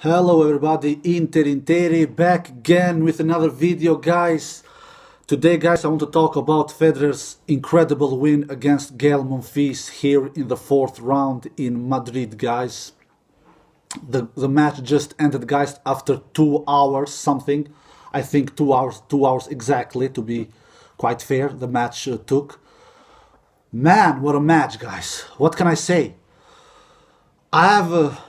Hello everybody, Interi back again with another video, guys. Today, guys, I want to talk about Federer's incredible win against Monfils here in the fourth round in Madrid, guys. The match just ended, guys, after 2 hours something. I think 2 hours, 2 hours exactly, to be quite fair, the match took. Man, what a match, guys. What can I say? I have...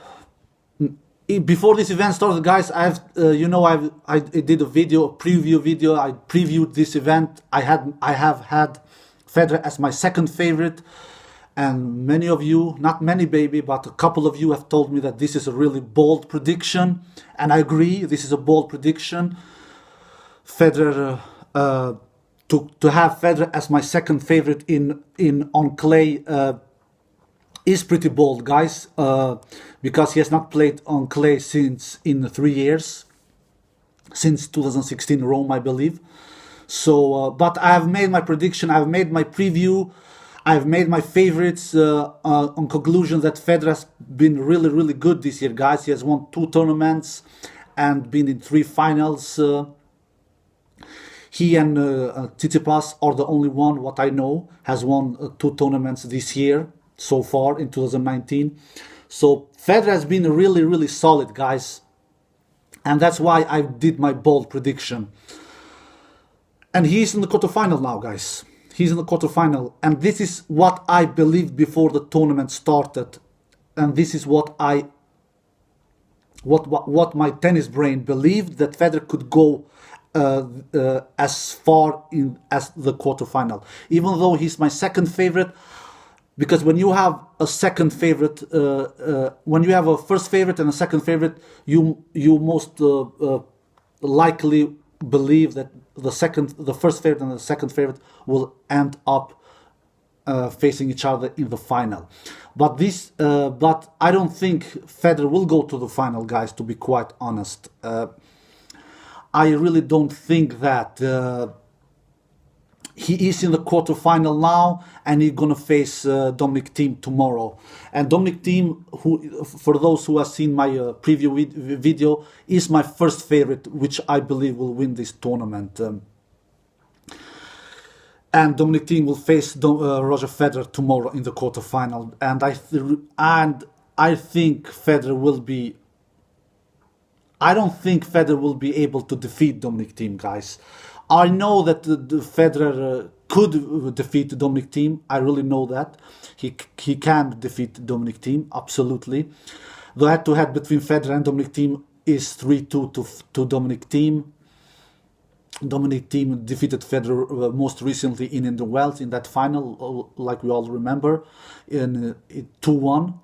Before this event started, guys, I did a preview video. I previewed this event. I have had Federer as my second favorite, and many of you, not many, baby, but a couple of you have told me that this is a really bold prediction, and I agree. This is a bold prediction. Federer to have Federer as my second favorite on clay. Is pretty bold, guys, because he has not played on clay since in 3 years, since 2016 Rome, I believe. So, but I have made my prediction, I've made my preview, I've made my favorites on conclusion that Federer has been really good this year, guys. He has won 2 tournaments and been in 3 finals. He and Tsitsipas are the only one, what I know, has won 2 tournaments this year. So far in 2019. So Federer has been really solid, guys, and that's why I did my bold prediction. And he's in the quarterfinal now, guys. He's in the quarterfinal, and this is what I believed before the tournament started, and this is what my tennis brain believed, that Federer could go as far in as the quarterfinal, even though he's my second favorite. Because when you have a second favorite, when you have a first favorite and a second favorite, you most likely believe that the first favorite and the second favorite will end up facing each other in the final. But I don't think Federer will go to the final, guys. To be quite honest, I really don't think that. He is in the quarterfinal now, and he's gonna face Dominic Thiem tomorrow. And Dominic Thiem, who, for those who have seen my preview video, is my first favorite, which I believe will win this tournament. And Dominic Thiem will face Roger Federer tomorrow in the quarterfinal. And I think Federer will be. I don't think Federer will be able to defeat Dominic Thiem, guys. I know that Federer could defeat Dominic Thiem. I really know that. He can defeat Dominic Thiem, absolutely. The head-to-head between Federer and Dominic Thiem is 3-2 to Dominic Thiem. Dominic Thiem defeated Federer most recently in Indian Wells in that final, like we all remember, in 2-1.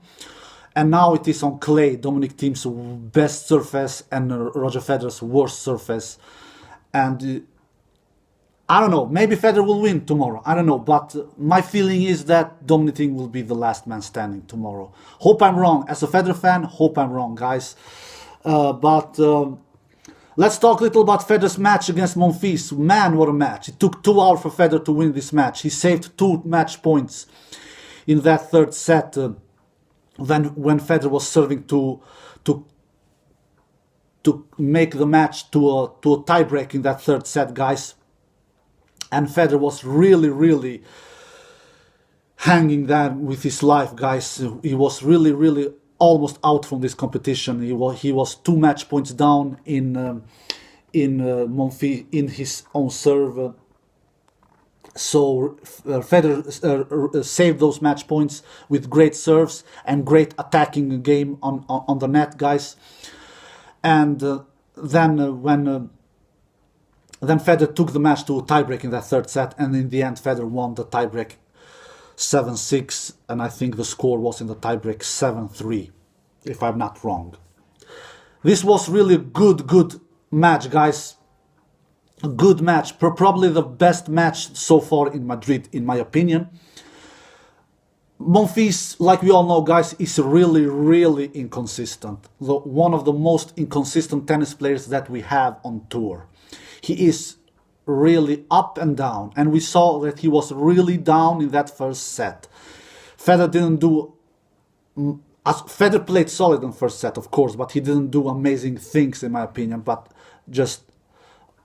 And now it is on clay, Dominic Thiem's best surface and Roger Federer's worst surface. And I don't know, maybe Federer will win tomorrow, I don't know, but my feeling is that Dominic Thiem will be the last man standing tomorrow. Hope I'm wrong. As a Federer fan, hope I'm wrong, guys. Let's talk a little about Federer's match against Monfils. Man, what a match. It took 2 hours for Federer to win this match. He saved 2 match points in that third set when Federer was serving to make the match to a tiebreak in that third set, guys. And Federer was really hanging there with his life, guys. He was really almost out from this competition. He was 2 match points down in Monfils in his own serve. So Federer saved those match points with great serves and great attacking game on the net, guys. And then Federer took the match to a tiebreak in that third set, and in the end Federer won the tiebreak 7-6, and I think the score was in the tiebreak 7-3, if I'm not wrong. This was really a good match, guys. A good match, probably the best match so far in Madrid, in my opinion. Monfils, like we all know, guys, is really inconsistent. One of the most inconsistent tennis players that we have on tour. He is really up and down, and we saw that he was really down in that first set. Federer didn't do as Federer played solid in first set, of course, but he didn't do amazing things in my opinion. But just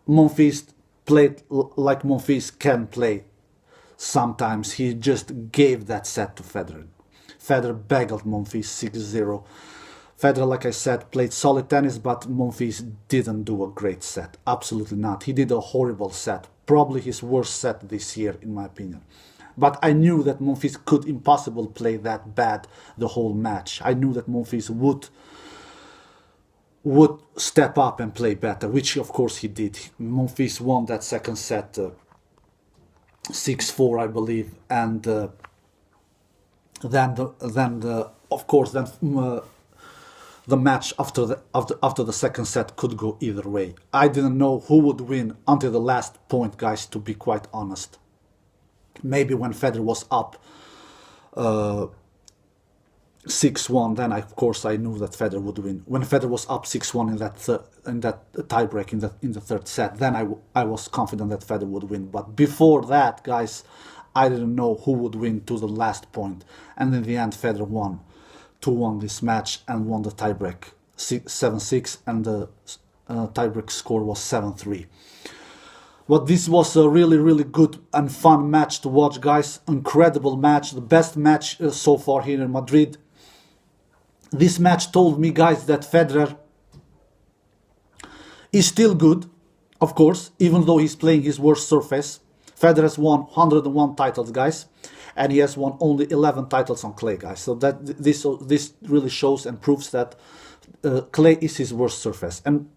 Monfils played like Monfils can play. Sometimes he just gave that set to Federer. Federer baggled Monfils 6-0. Federer, like I said, played solid tennis, but Monfils didn't do a great set. Absolutely not. He did a horrible set. Probably his worst set this year, in my opinion. But I knew that Monfils could impossible play that bad the whole match. I knew that Monfils would step up and play better, which of course he did. Monfils won that second set 6-4, I believe, and then the match after the second set could go either way. I didn't know who would win until the last point, guys, to be quite honest. Maybe when Federer was up 6-1, then of course I knew that Federer would win. When Federer was up 6-1 in that tiebreak in the third set, then I was confident that Federer would win. But before that, guys, I didn't know who would win to the last point. And in the end, Federer won 2-1 this match and won the tiebreak 7-6, and the tiebreak score was 7-3. But this was a really, really good and fun match to watch, guys. Incredible match, the best match so far here in Madrid. This match told me, guys, that Federer is still good, of course, even though he's playing his worst surface. Federer has won 101 titles, guys, and he has won only 11 titles on clay, guys. So that this really shows and proves that clay is his worst surface. And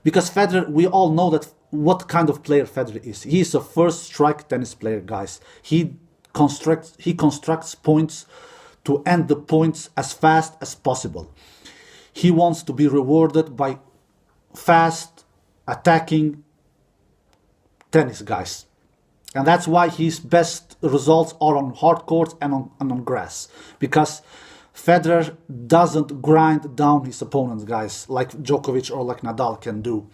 because Federer, we all know that what kind of player Federer is. He is a first strike tennis player, guys. He constructs points to end the points as fast as possible. He wants to be rewarded by fast attacking tennis, guys. And that's why his best results are on hard courts and on grass. Because Federer doesn't grind down his opponents, guys, like Djokovic or like Nadal can do.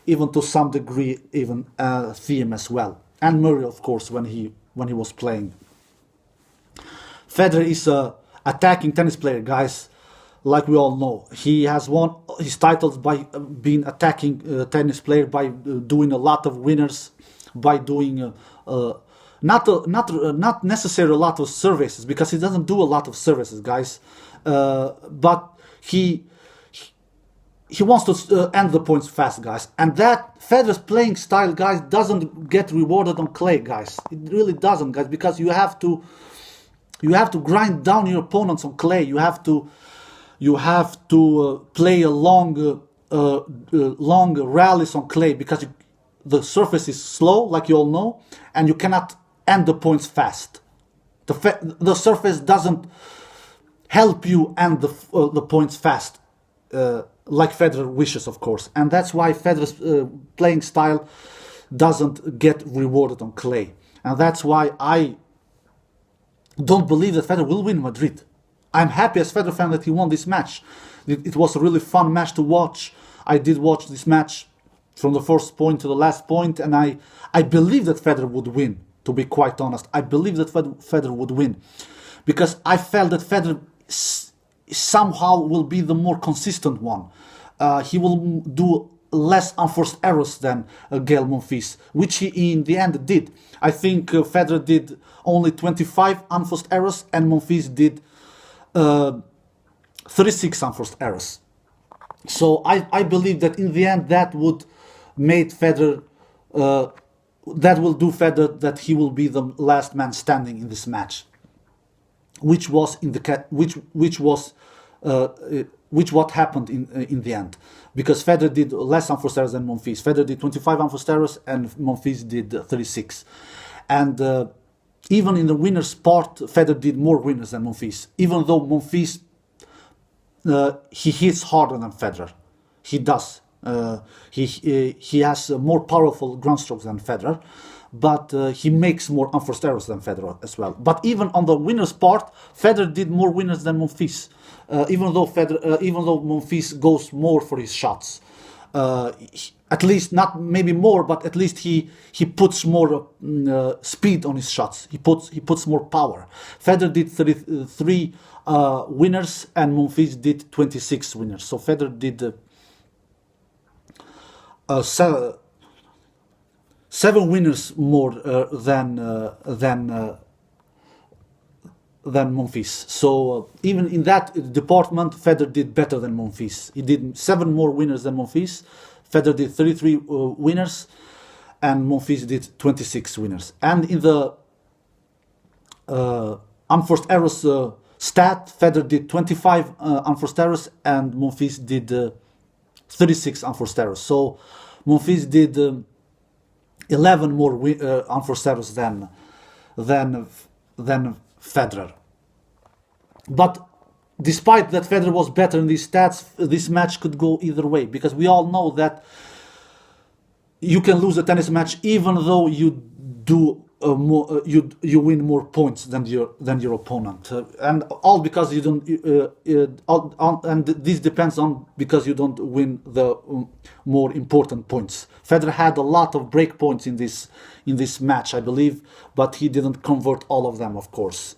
Even to some degree, even Thiem as well. And Murray, of course, when he was playing. Federer is a attacking tennis player, guys, like we all know. He has won his titles by being attacking tennis player, by doing a lot of winners, by doing not necessarily a lot of services, because he doesn't do a lot of services, guys. But he wants to end the points fast, guys. And that Federer's playing style, guys, doesn't get rewarded on clay, guys. It really doesn't, guys, because you have to grind down your opponents on clay. You have to play a long rallies on clay, because the surface is slow, like you all know, and you cannot end the points fast. The surface doesn't help you end the points fast, like Federer wishes, of course. And that's why Federer's playing style doesn't get rewarded on clay. And that's why I don't believe that Federer will win Madrid. I'm happy as Federer fan that he won this match. It was a really fun match to watch. I did watch this match from the first point to the last point, and I believe that Federer would win, to be quite honest. I believe that Federer would win, because I felt that Federer somehow will be the more consistent one. He will do less unforced errors than Gael Monfils, which he in the end did. I think Federer did only 25 unforced errors, and Monfils did 36 unforced errors. So I believe that in the end that would make Federer, that will do Federer that he will be the last man standing in this match, which was what happened in the end, because Federer did less unforced errors than Monfils. Federer did 25 unforced errors and Monfils did 36. And even in the winner's part, Federer did more winners than Monfils, even though Monfils he hits harder than Federer. He does. He has more powerful ground strokes than Federer, but he makes more unforced errors than Federer as well. But even on the winner's part, Federer did more winners than Monfils, even though Monfils goes more for his shots. At least, not maybe more, but at least he puts more speed on his shots. He puts more power. Federer did 33 winners and Monfils did 26 winners. So Federer did 7 winners more than Monfils. So even in that department, Federer did better than Monfils. He did 7 more winners than Monfils. Federer did 33 winners, and Monfils did 26 winners. And in the unforced errors stat, Federer did 25 unforced errors, and Monfils did 36 unforced errors. So Monfils did 11 more unforced errors than Federer. But despite that Federer was better in these stats, this match could go either way, because we all know that you can lose a tennis match even though you do you win more points than your opponent, and all because you don't. And this depends on because you don't win the more important points. Federer had a lot of break points in this match, I believe, but he didn't convert all of them, of course.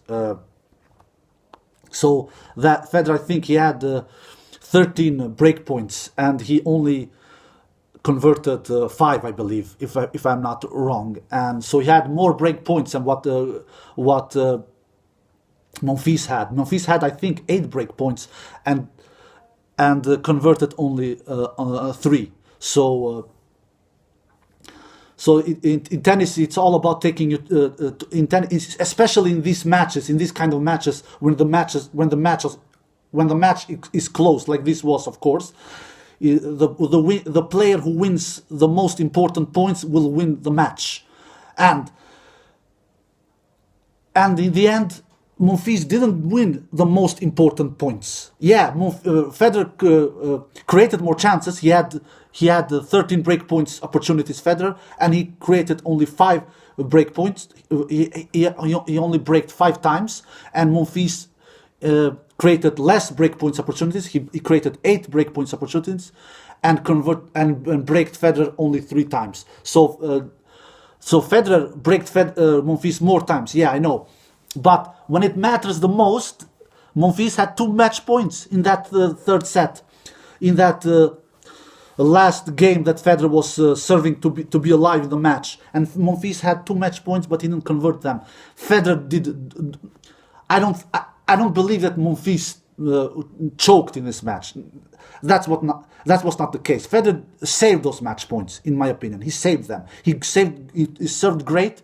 So that Federer, I think he had 13 break points, and he only converted 5, I believe, if I'm not wrong. And so he had more break points than what Monfils had. Monfils had, I think, 8 break points and converted only 3. So in tennis, it's all about taking it. In tennis, especially in these matches, in these kind of matches, when the match is close, like this was, of course, the player who wins the most important points will win the match, and in the end, Monfils didn't win the most important points. Yeah, Federer created more chances. He had 13 break points opportunities, Federer, and he created only 5 break points. He only braked 5 times, and Monfils created less break points opportunities. He created 8 break points opportunities, and braked Federer only 3 times. So Federer braked Monfils more times. Yeah, I know. But when it matters the most, Monfils had 2 match points in that third set, in that last game that Federer was serving to be alive in the match, and Monfils had 2 match points, but he didn't convert them. Federer did. I don't believe that Monfils choked in this match. That was not the case. Federer saved those match points, in my opinion. He saved them. He served great.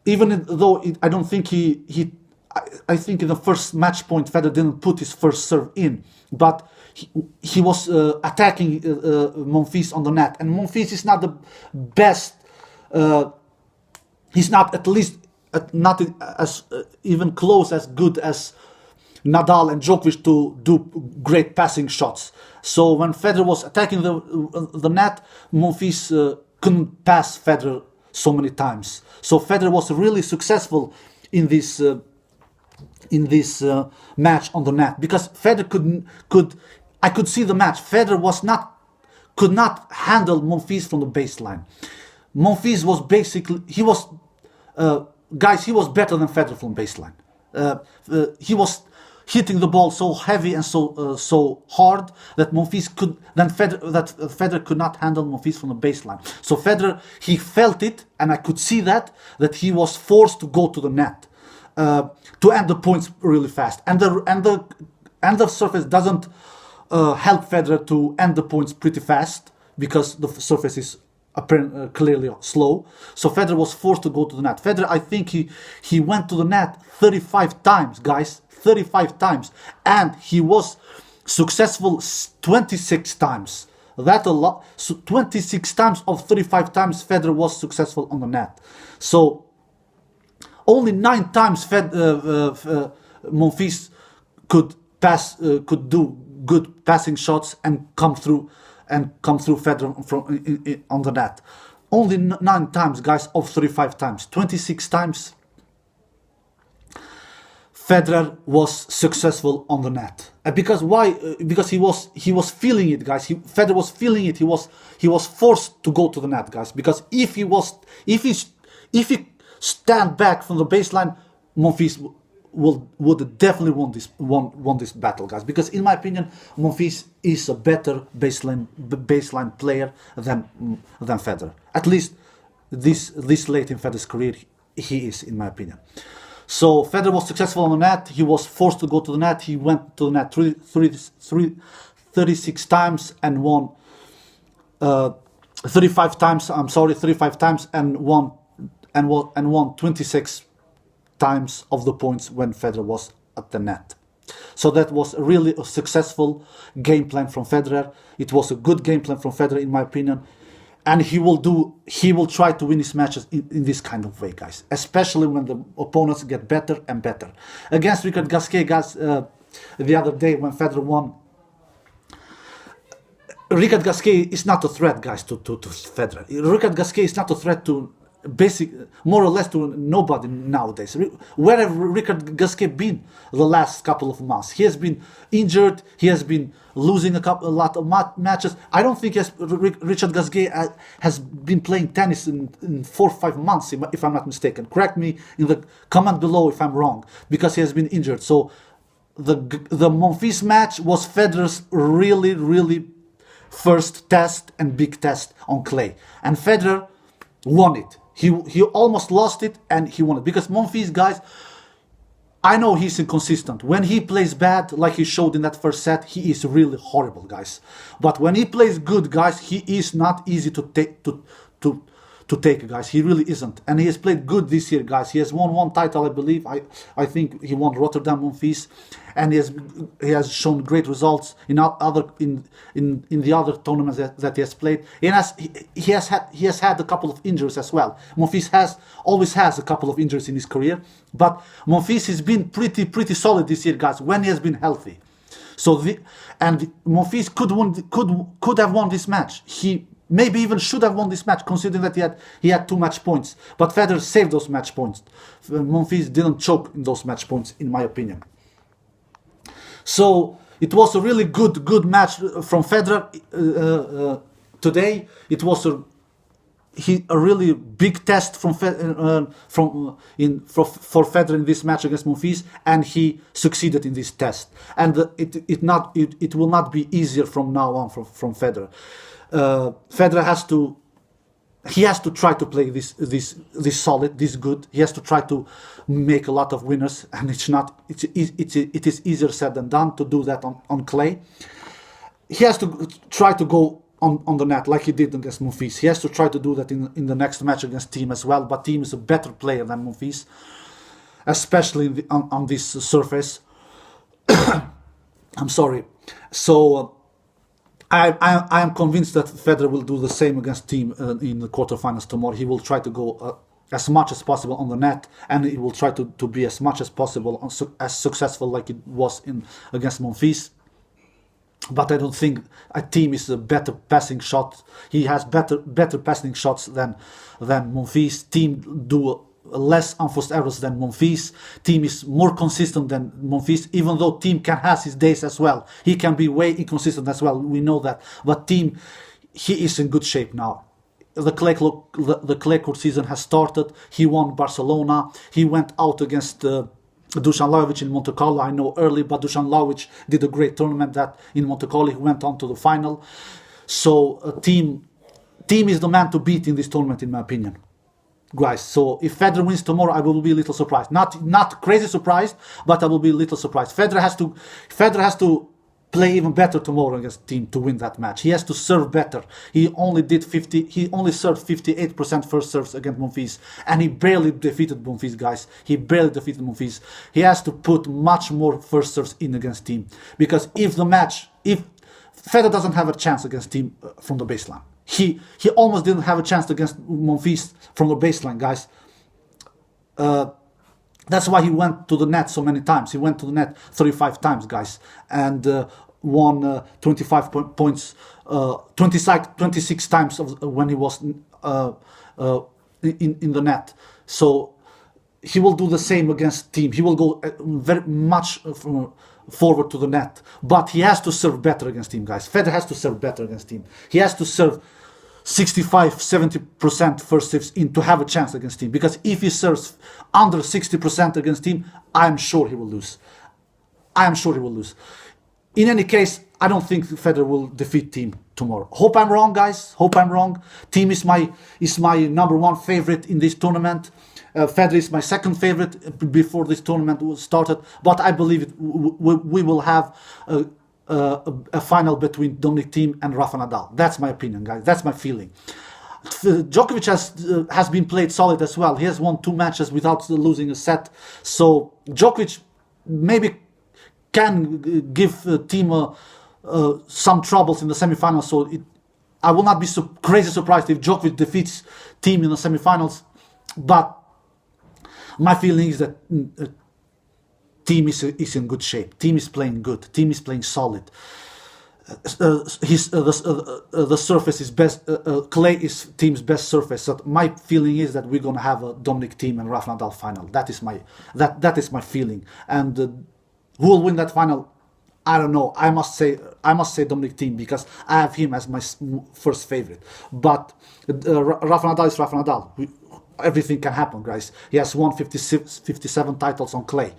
Even though I don't think I think in the first match point Federer didn't put his first serve in, but he was attacking Monfils on the net, and Monfils is not the best. He's not not as even close as good as Nadal and Djokovic to do great passing shots. So when Federer was attacking the net, Monfils couldn't pass Federer so many times. So Federer was really successful in this match on the net, because Federer I could see the match. Federer could not handle Monfils from the baseline. Monfils was basically he was better than Federer from baseline. He was hitting the ball so heavy and so hard that Federer could not handle Monfils from the baseline. So Federer, he felt it, and I could see that he was forced to go to the net to end the points really fast. And the surface doesn't help Federer to end the points pretty fast, because the surface is clearly slow. So Federer was forced to go to the net. Federer, I think he went to the net 35 times, guys. 35 times, and he was successful 26 times. That a lot. So 26 times of 35 times Federer was successful on the net. So only 9 times Monfils could do good passing shots and come through Federer on the net. Only 9 times, guys, of 35 times. 26 times Federer was successful on the net. Because why? Because he was feeling it, guys. Federer was feeling it. He was forced to go to the net, guys. Because if he stand back from the baseline, Monfils would definitely won this battle, guys. Because in my opinion, Monfils is a better baseline player than Federer. At least this late in Federer's career, he is, in my opinion. So Federer was successful on the net. He was forced to go to the net. He went to the net 36 times and won 35 times. I'm sorry, 35 times and won 26 times of the points when Federer was at the net. So that was really a successful game plan from Federer. It was a good game plan from Federer, in my opinion. And he will try to win his matches in this kind of way, guys. Especially when the opponents get better and better. Against Richard Gasquet, guys, the other day when Federer won, Richard Gasquet is not a threat, guys, to Federer. Richard Gasquet is not a threat to more or less to nobody nowadays. Where have Richard Gasquet been the last couple of months? He has been injured. He has been losing a lot of matches. I don't think Richard Gasquet has been playing tennis in 4 or 5 months, if I'm not mistaken. Correct me in the comment below if I'm wrong, because he has been injured. So the Monfils match was Federer's really first test and big test on clay, and Federer won it. He almost lost it and he won it. Because Monfils, guys, I know he's inconsistent. When he plays bad, like he showed in that first set, he is really horrible, guys. But when he plays good, guys, he is not easy to take, guys. He really isn't. And he has played good this year, guys. He has won 1 title, I believe. I think he won Rotterdam Monfils, and he has shown great results in the other tournaments that he has played. He has had a couple of injuries as well. Monfils always has a couple of injuries in his career, but Monfils has been pretty solid this year, guys, when he has been healthy. So Monfils could have won this match. He maybe even should have won this match, considering that he had 2 match points. But Federer saved those match points. Monfils didn't choke in those match points, in my opinion. So it was a really good match from Federer today. It was a really big test for Federer in this match against Monfils, and he succeeded in this test. And it will not be easier from now on from Federer. Federer has to try to play this solid, this good. He has to try to make a lot of winners, and it is easier said than done to do that on clay. He has to try to go on the net like he did against Monfils. He has to try to do that in the next match against Thiem as well. But Thiem is a better player than Monfils, especially on this surface. I'm sorry. So I am convinced that Federer will do the same against Thiem in the quarterfinals tomorrow. He will try to go as much as possible on the net, and he will try to be as much as possible as successful like it was against Monfils. But I don't think Thiem is a better passing shot. He has better passing shots than Monfils. Thiem do less unforced errors than Monfils. Thiem is more consistent than Monfils, even though Thiem can have his days as well. He can be way inconsistent as well. We know that. But Thiem, he is in good shape now. The clay court season has started. He won Barcelona. He went out against Dusan Lajovic in Monte Carlo. I know early, but Dusan Lajovic did a great tournament that in Monte Carlo. He went on to the final. So Thiem is the man to beat in this tournament, in my opinion, guys. So if Federer wins tomorrow, I will be a little surprised. Not crazy surprised, but I will be a little surprised. Federer has to play even better tomorrow against Thiem to win that match. He has to serve better. He only served 58% first serves against Monfils, and he barely defeated Monfils, guys. He barely defeated Monfils. He has to put much more first serves in against Thiem, because if Federer doesn't have a chance against Thiem from the baseline. He almost didn't have a chance against Monfils from the baseline, guys. That's why he went to the net so many times. He went to the net 35 times, guys, and won 25 points, 26 times when he was in the net. So he will do the same against Team. He will go very much forward to the net, but he has to serve better against Team, guys. Federer has to serve better against Team. He has to serve 65-70% first serves in to have a chance against Team, because if he serves under 60% against Team, I'm sure he will lose. I am sure he will lose. In any case, I don't think Federer will defeat Team tomorrow. Hope I'm wrong, guys. Hope I'm wrong. Team is my #1 favorite in this tournament. Federer is my second favorite before this tournament was started. But I believe we will have a final between Dominic Thiem and Rafa Nadal. That's my opinion, guys. That's my feeling. Djokovic has been played solid as well. He has won 2 matches without losing a set. So Djokovic maybe can give Thiem some troubles in the semifinals. So I will not be crazy surprised if Djokovic defeats Thiem in the semifinals. But my feeling is that Thiem is in good shape. Thiem is playing good. Thiem is playing solid. The surface is best. Clay is Thiem's best surface. So my feeling is that we're gonna have a Dominic Thiem and Rafa Nadal final. That is my feeling. And who will win that final? I don't know. I must say Dominic Thiem, because I have him as my first favorite. But Rafa Nadal is Rafa Nadal. Everything can happen, guys. He has won 57 titles on clay.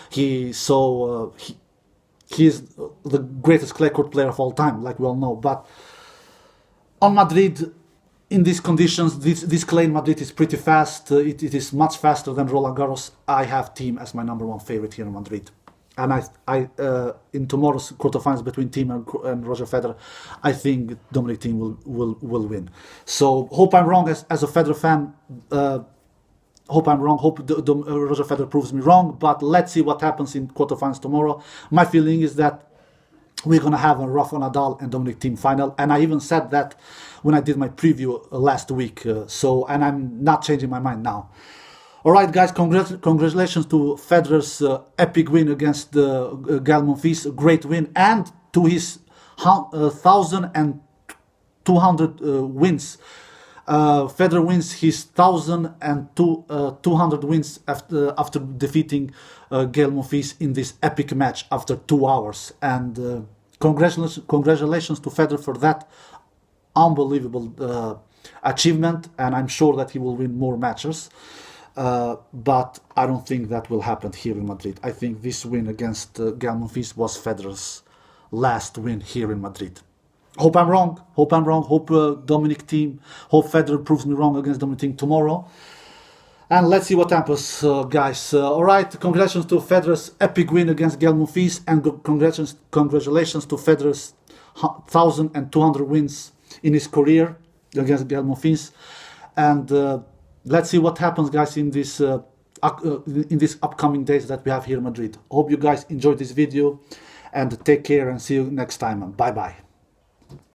He is the greatest clay court player of all time, like we all know. But on Madrid, in these conditions, this clay in Madrid is pretty fast. It is much faster than Roland Garros. I have Thiem as my #1 favorite here in Madrid. And in tomorrow's quarterfinals between Thiem and Roger Federer, I think Dominic Thiem will win. So hope I'm wrong as a Federer fan. Hope I'm wrong. Hope Roger Federer proves me wrong. But let's see what happens in quarterfinals tomorrow. My feeling is that we're gonna have a Rafa Nadal and Dominic Thiem final, and I even said that when I did my preview last week. And I'm not changing my mind now. All right, guys, congratulations to Federer's epic win against Gael Monfils, a great win, and to his 1,200 wins. Federer wins his 1,200 wins after defeating Gael Monfils in this epic match after 2 hours. And congratulations to Federer for that unbelievable achievement, and I'm sure that he will win more matches. But I don't think that will happen here in Madrid. I think this win against Gael Monfils was Federer's last win here in Madrid. Hope I'm wrong. Hope Dominic Thiem. Hope Federer proves me wrong against Dominic Thiem tomorrow. And let's see what happens, guys. All right, congratulations to Federer's epic win against Gael Monfils, and congratulations to Federer's 1,200 wins in his career against Gael Monfils. And let's see what happens, guys, in these upcoming days that we have here in Madrid. Hope you guys enjoyed this video, and take care and see you next time. Bye bye.